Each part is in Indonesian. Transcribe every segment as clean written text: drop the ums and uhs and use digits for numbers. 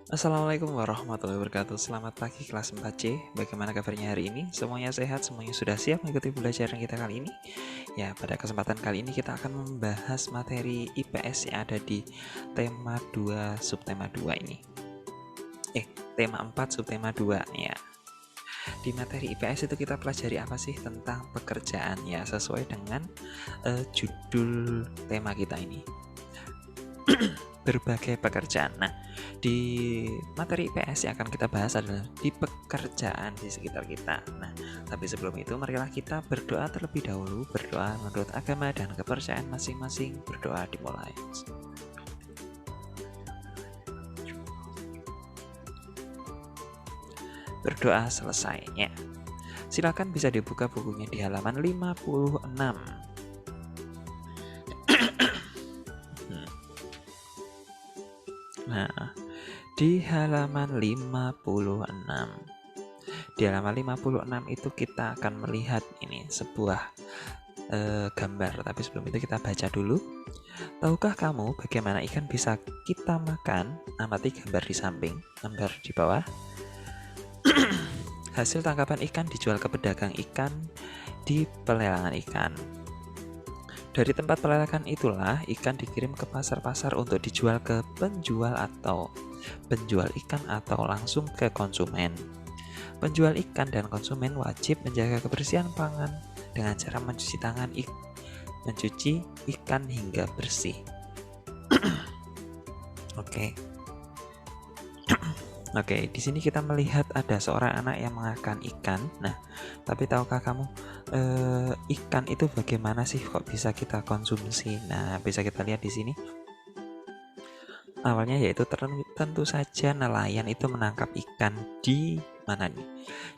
Assalamualaikum warahmatullahi wabarakatuh. Selamat pagi kelas 4C. Bagaimana kabarnya hari ini? Semuanya sehat? Semuanya sudah siap mengikuti pembelajaran kita kali ini? Ya, pada kesempatan kali ini kita akan membahas materi IPS yang ada di tema 2 subtema 2 ini. Tema 4 subtema 2 ya. Di materi IPS itu kita pelajari apa sih tentang pekerjaan ya, sesuai dengan judul tema kita ini. Berbagai pekerjaan. Nah, di materi IPS yang akan kita bahas adalah di pekerjaan di sekitar kita. Nah, tapi sebelum itu marilah kita berdoa terlebih dahulu, berdoa menurut agama dan kepercayaan masing-masing. Berdoa dimulai. Berdoa selesai ya. Silakan bisa dibuka bukunya di halaman 56. Nah, di halaman 56. Di halaman 56 itu kita akan melihat ini sebuah gambar. Tapi sebelum itu kita baca dulu. Tahukah kamu bagaimana ikan bisa kita makan? Amati gambar di samping, gambar di bawah. Hasil tangkapan ikan dijual ke pedagang ikan di pelelangan ikan. Dari tempat pelelangan itulah ikan dikirim ke pasar-pasar untuk dijual ke penjual ikan atau langsung ke konsumen. Penjual ikan dan konsumen wajib menjaga kebersihan pangan dengan cara mencuci ikan hingga bersih. Oke, di sini kita melihat ada seorang anak yang mengakan ikan. Nah, tapi tahukah kamu ikan itu bagaimana sih kok bisa kita konsumsi? Nah, bisa kita lihat di sini. Awalnya yaitu tentu saja nelayan itu menangkap ikan di mana nih?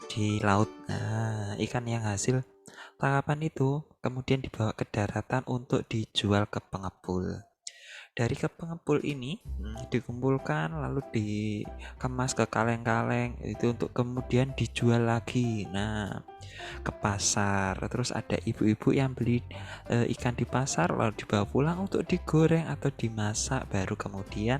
Di laut. Nah, ikan yang hasil tangkapan itu kemudian dibawa ke daratan untuk dijual ke pengepul. Dari pengepul ini dikumpulkan lalu dikemas ke kaleng-kaleng itu untuk kemudian dijual lagi. Nah, ke pasar. Terus ada ibu-ibu yang beli ikan di pasar lalu dibawa pulang untuk digoreng atau dimasak baru kemudian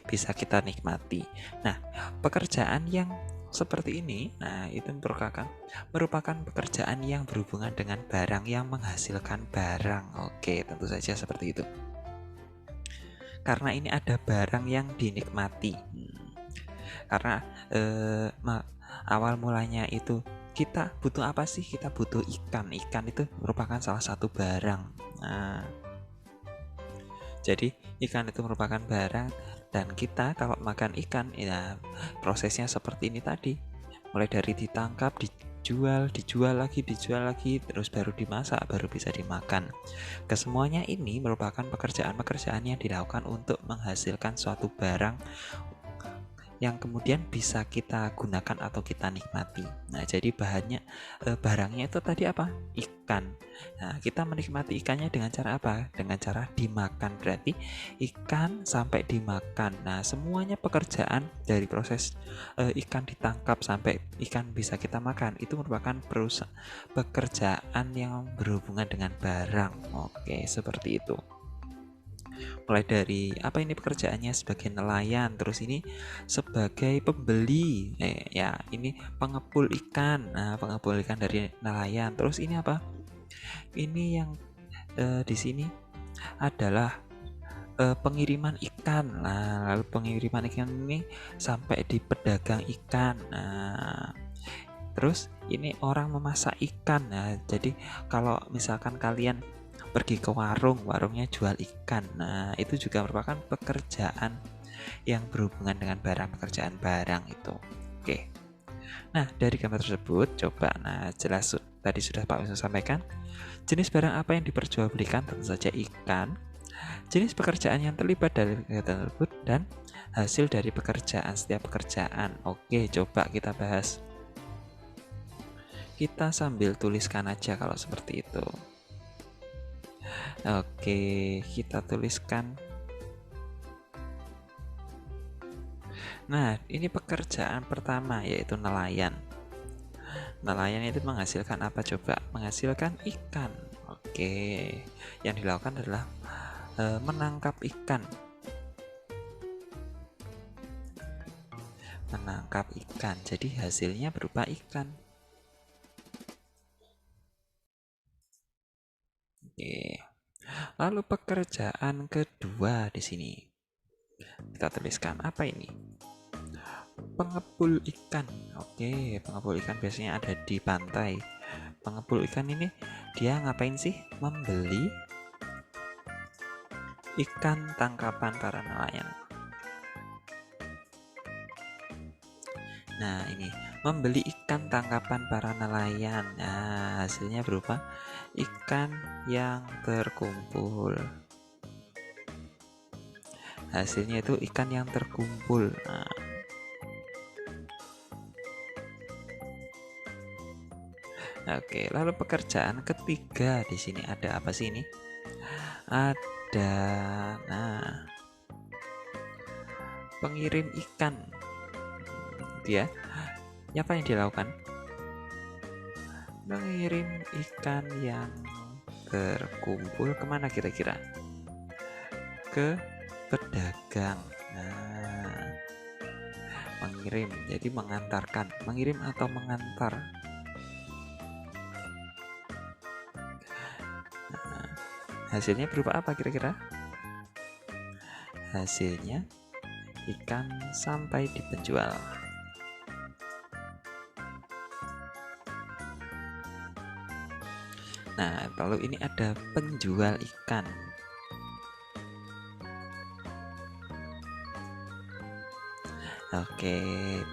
bisa kita nikmati. Nah, pekerjaan yang seperti ini, nah itu merupakan pekerjaan yang berhubungan dengan barang yang menghasilkan barang. Oke, tentu saja seperti itu. Karena ini ada barang yang dinikmati. Karena awal mulanya itu kita butuh apa sih? Kita butuh ikan. Ikan itu merupakan salah satu barang. Nah, jadi ikan itu merupakan barang dan kita kalau makan ikan ya prosesnya seperti ini tadi. Mulai dari ditangkap, dijual lagi, terus baru dimasak, baru bisa dimakan. Kesemuanya ini merupakan pekerjaan-pekerjaan yang dilakukan untuk menghasilkan suatu barang yang kemudian bisa kita gunakan atau kita nikmati. Nah, jadi barangnya itu tadi apa? Ikan. Nah, kita menikmati ikannya dengan cara apa? Dengan cara dimakan. Berarti ikan sampai dimakan. Nah, semuanya pekerjaan dari proses ikan ditangkap sampai ikan bisa kita makan itu merupakan pekerjaan yang berhubungan dengan barang. Oke, seperti itu. Mulai dari apa ini pekerjaannya sebagai nelayan, terus ini sebagai pembeli, ya ini pengepul ikan. Nah, pengepul ikan dari nelayan. Terus ini apa? Ini yang di sini adalah pengiriman ikan. Nah, lalu pengiriman ikan ini sampai di pedagang ikan. Nah, terus ini orang memasak ikan. Nah, jadi kalau misalkan kalian pergi ke warungnya jual ikan. Nah, itu juga merupakan pekerjaan yang berhubungan dengan pekerjaan barang itu. Oke. Nah, dari gambar tersebut coba jelas tadi sudah Pak Wisnu sampaikan. Jenis barang apa yang diperjualbelikan? Tentu saja ikan. Jenis pekerjaan yang terlibat dari kegiatan tersebut dan hasil dari setiap pekerjaan. Oke, coba kita bahas. Kita sambil tuliskan aja kalau seperti itu. Oke, kita tuliskan. Nah, ini pekerjaan pertama yaitu nelayan. Nelayan itu menghasilkan apa coba? Menghasilkan ikan. Oke, yang dilakukan adalah menangkap ikan. menangkap ikan. Jadi hasilnya berupa ikan. Oke. Lalu pekerjaan kedua di sini. Kita tuliskan apa ini? Pengepul ikan. Oke, pengepul ikan biasanya ada di pantai. Pengepul ikan ini dia ngapain sih? Membeli ikan tangkapan para nelayan. Nah, ini membeli ikan tangkapan para nelayan. Nah, hasilnya berupa ikan yang terkumpul. Hasilnya itu ikan yang terkumpul. Nah, oke, lalu pekerjaan ketiga di sini ada apa sih ini? Ada, nah, pengirim ikan. Dia, apa yang dilakukan? Mengirim ikan yang terkumpul kemana kira-kira? Ke pedagang. Nah, mengirim, jadi mengantarkan, mengirim atau mengantar. Nah, hasilnya berupa apa kira-kira? Hasilnya ikan sampai di penjual. Nah, lalu ini ada penjual ikan. Oke,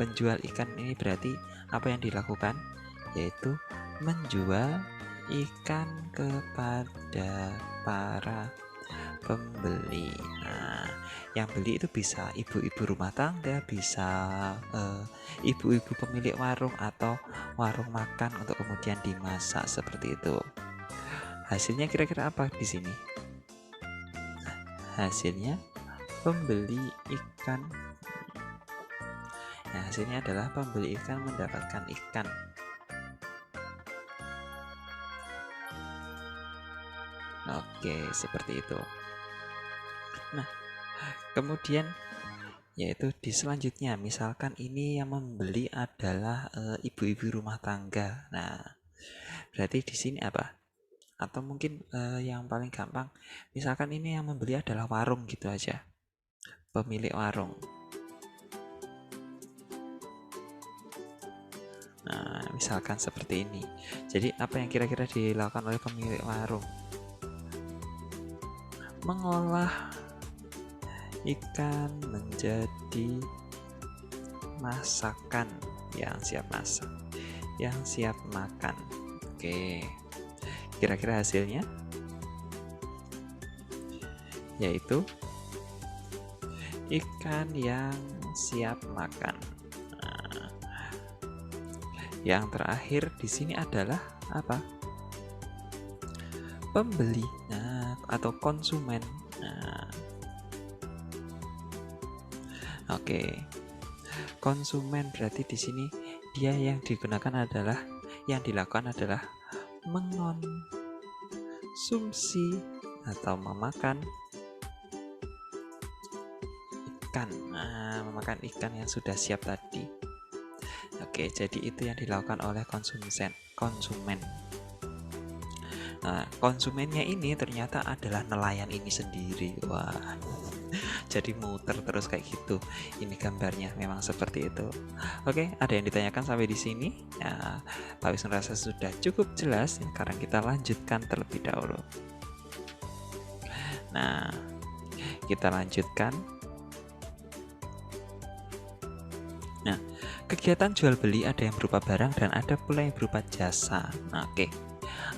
penjual ikan ini berarti apa yang dilakukan? Yaitu menjual ikan kepada para pembeli. Nah, yang beli itu bisa ibu-ibu rumah tangga, bisa ibu-ibu pemilik warung atau warung makan untuk kemudian dimasak seperti itu. Hasilnya kira-kira apa di sini? Hasilnya pembeli ikan. Nah, hasilnya adalah pembeli ikan mendapatkan ikan. Oke, seperti itu. Nah, kemudian yaitu di selanjutnya, misalkan ini yang membeli adalah ibu-ibu rumah tangga. Nah, berarti di sini apa? Atau mungkin yang paling gampang, misalkan ini yang membeli adalah warung gitu aja, pemilik warung. Nah, misalkan seperti ini. Jadi apa yang kira-kira dilakukan oleh pemilik warung? Mengolah ikan menjadi masakan yang siap masak, yang siap makan. Oke, kira-kira hasilnya yaitu ikan yang siap makan. Nah, yang terakhir di sini adalah apa? Pembeli, nah, atau konsumen. Nah, oke, konsumen berarti di sini dia yang digunakan adalah, yang dilakukan adalah mengonsumsi atau memakan ikan. Nah, memakan ikan yang sudah siap tadi. Oke, jadi itu yang dilakukan oleh konsumen. Nah, konsumennya ini ternyata adalah nelayan ini sendiri. Wah, jadi muter terus kayak gitu. Ini gambarnya memang seperti itu. Oke, ada yang ditanyakan sampai di sini? Ya, Pak Wisnu rasa sudah cukup jelas. Sekarang kita lanjutkan terlebih dahulu. Nah, kita lanjutkan. Nah, kegiatan jual beli ada yang berupa barang dan ada pula yang berupa jasa. Nah, oke.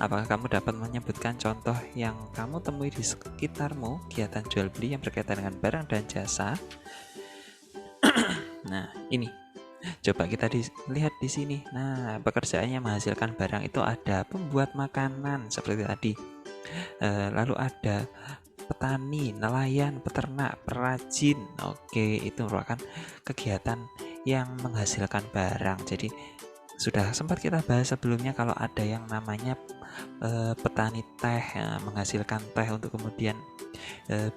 Apakah kamu dapat menyebutkan contoh yang kamu temui di sekitarmu, kegiatan jual beli yang berkaitan dengan barang dan jasa? Nah, ini. Coba kita lihat di sini. Nah, pekerjaannya menghasilkan barang itu ada pembuat makanan seperti tadi. Lalu ada petani, nelayan, peternak, perajin. Oke, itu merupakan kegiatan yang menghasilkan barang. Jadi sudah sempat kita bahas sebelumnya kalau ada yang namanya petani teh, menghasilkan teh untuk kemudian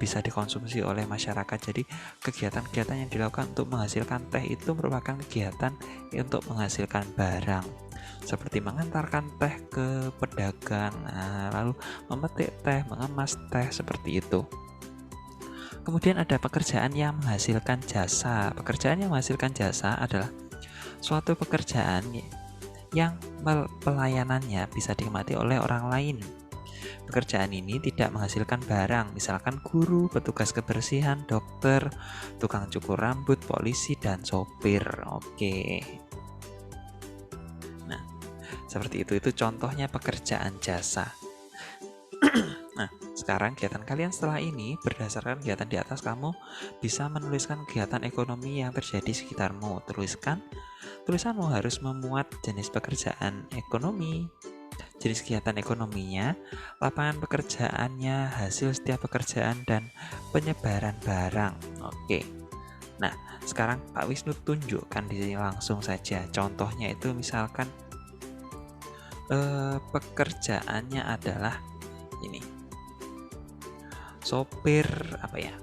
bisa dikonsumsi oleh masyarakat. Jadi kegiatan-kegiatan yang dilakukan untuk menghasilkan teh itu merupakan kegiatan untuk menghasilkan barang, seperti mengantarkan teh ke pedagang, lalu memetik teh, mengemas teh, seperti itu. Kemudian ada pekerjaan yang menghasilkan jasa. Pekerjaan yang menghasilkan jasa adalah suatu pekerjaan yang pelayanannya bisa dinikmati oleh orang lain. Pekerjaan ini tidak menghasilkan barang, misalkan guru, petugas kebersihan, dokter, tukang cukur rambut, polisi, dan sopir. Oke. Nah, seperti itu. Itu contohnya pekerjaan jasa. Nah, sekarang kegiatan kalian setelah ini, berdasarkan kegiatan di atas, kamu bisa menuliskan kegiatan ekonomi yang terjadi di sekitarmu. Tulisanmu harus memuat jenis pekerjaan ekonomi, jenis kegiatan ekonominya, lapangan pekerjaannya, hasil setiap pekerjaan, dan penyebaran barang. Oke. Nah, sekarang Pak Wisnu tunjukkan di sini langsung saja. Contohnya itu misalkan pekerjaannya adalah ini. Sopir apa ya?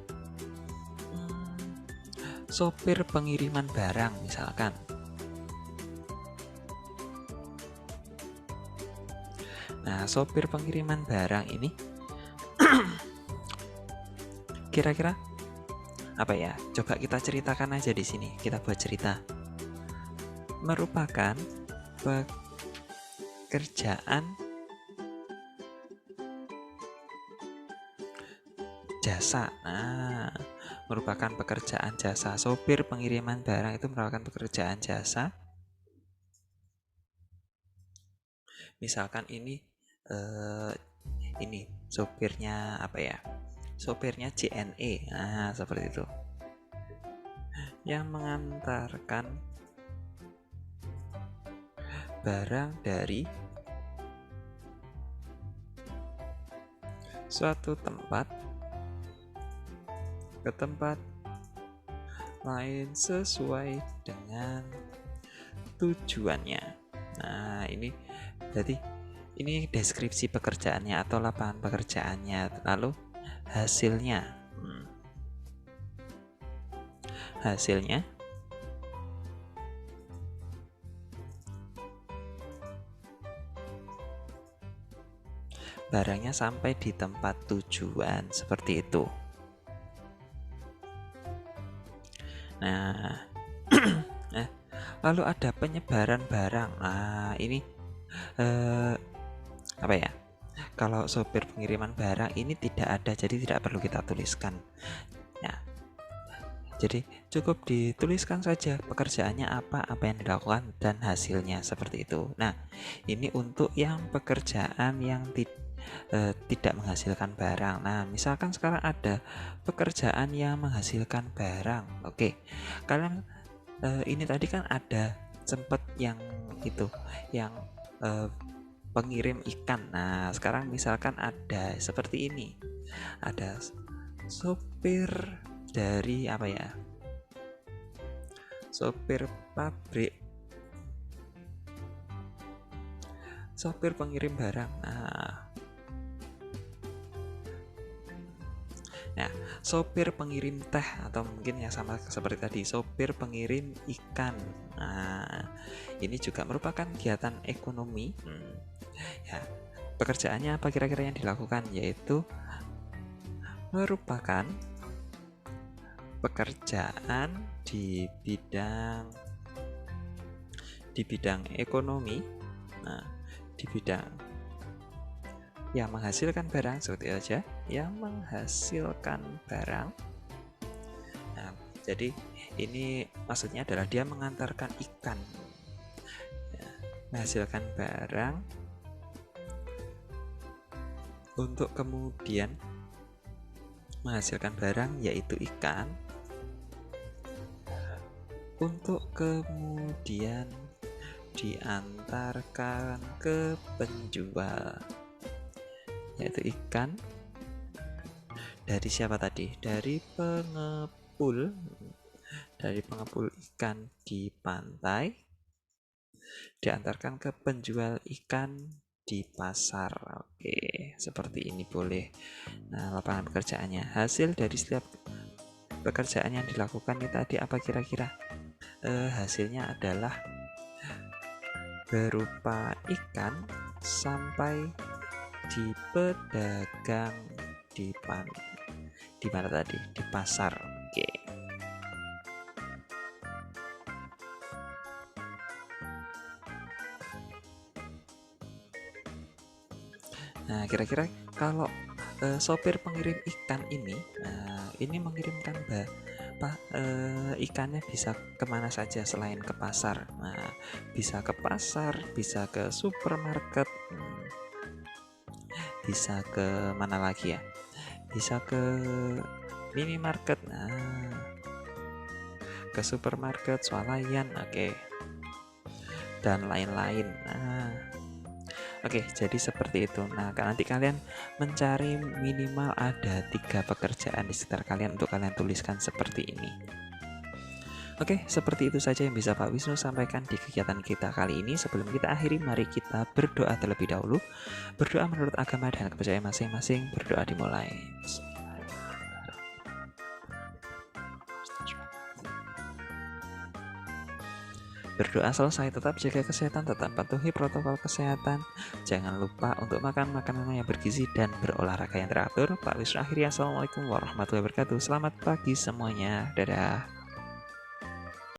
Sopir pengiriman barang misalkan. Nah, sopir pengiriman barang ini kira-kira apa ya? Coba kita ceritakan aja di sini. Kita buat cerita. Merupakan pekerjaan jasa. Nah, merupakan pekerjaan jasa. Sopir pengiriman barang itu merupakan pekerjaan jasa. Misalkan ini sopirnya apa ya? Sopirnya JNE. Nah, seperti itu. Yang mengantarkan barang dari suatu tempat ke tempat lain sesuai dengan tujuannya. Nah, ini berarti ini deskripsi pekerjaannya atau lapangan pekerjaannya. Lalu hasilnya. Hasilnya barangnya sampai di tempat tujuan, seperti itu. Nah, lalu ada penyebaran barang. Nah, ini apa ya? Kalau sopir pengiriman barang ini tidak ada, jadi tidak perlu kita tuliskan. Nah, jadi cukup dituliskan saja pekerjaannya apa yang dilakukan dan hasilnya, seperti itu. Nah, ini untuk yang pekerjaan yang tidak menghasilkan barang. Nah, misalkan sekarang ada pekerjaan yang menghasilkan barang. Oke, kalian ini tadi kan ada sempat yang itu, yang pengirim ikan. Nah, sekarang misalkan ada seperti ini, ada sopir dari apa ya? Sopir pabrik, sopir pengirim barang. Nah, sopir pengirim teh, atau mungkin yang sama seperti tadi, sopir pengirim ikan. Nah, ini juga merupakan kegiatan ekonomi. Ya, pekerjaannya apa kira-kira yang dilakukan? Yaitu merupakan pekerjaan di bidang ekonomi. Nah, di bidang yang menghasilkan barang, seperti aja, yang menghasilkan barang. Nah, jadi ini maksudnya adalah dia mengantarkan ikan, ya, menghasilkan barang untuk kemudian menghasilkan barang, yaitu ikan, untuk kemudian diantarkan ke penjual, yaitu ikan dari siapa tadi? Dari pengepul ikan di pantai, diantarkan ke penjual ikan di pasar. Oke, seperti ini boleh. Nah, lapangan pekerjaannya, hasil dari setiap pekerjaan yang dilakukan ini tadi apa kira-kira? Hasilnya adalah berupa ikan sampai di pedagang di mana tadi? Di pasar. Oke. Nah, kira-kira kalau sopir pengirim ikan ini, ini mengirimkan ikannya bisa kemana saja selain ke pasar. Nah, bisa ke pasar, bisa ke supermarket, bisa ke mana lagi ya? Bisa ke minimarket, ke supermarket, swalayan, oke, dan lain-lain. Oke, jadi seperti itu. Nah, nanti kalian mencari minimal ada 3 pekerjaan di sekitar kalian untuk kalian tuliskan seperti ini. Oke, seperti itu saja yang bisa Pak Wisnu sampaikan di kegiatan kita kali ini. Sebelum kita akhiri, mari kita berdoa terlebih dahulu. Berdoa menurut agama dan kepercayaan masing-masing. Berdoa dimulai. Berdoa selesai, tetap jaga kesehatan, tetap patuhi protokol kesehatan. Jangan lupa untuk makan makanan yang bergizi dan berolahraga yang teratur. Pak Wisnu akhiri, assalamualaikum warahmatullahi wabarakatuh. Selamat pagi semuanya, dadah.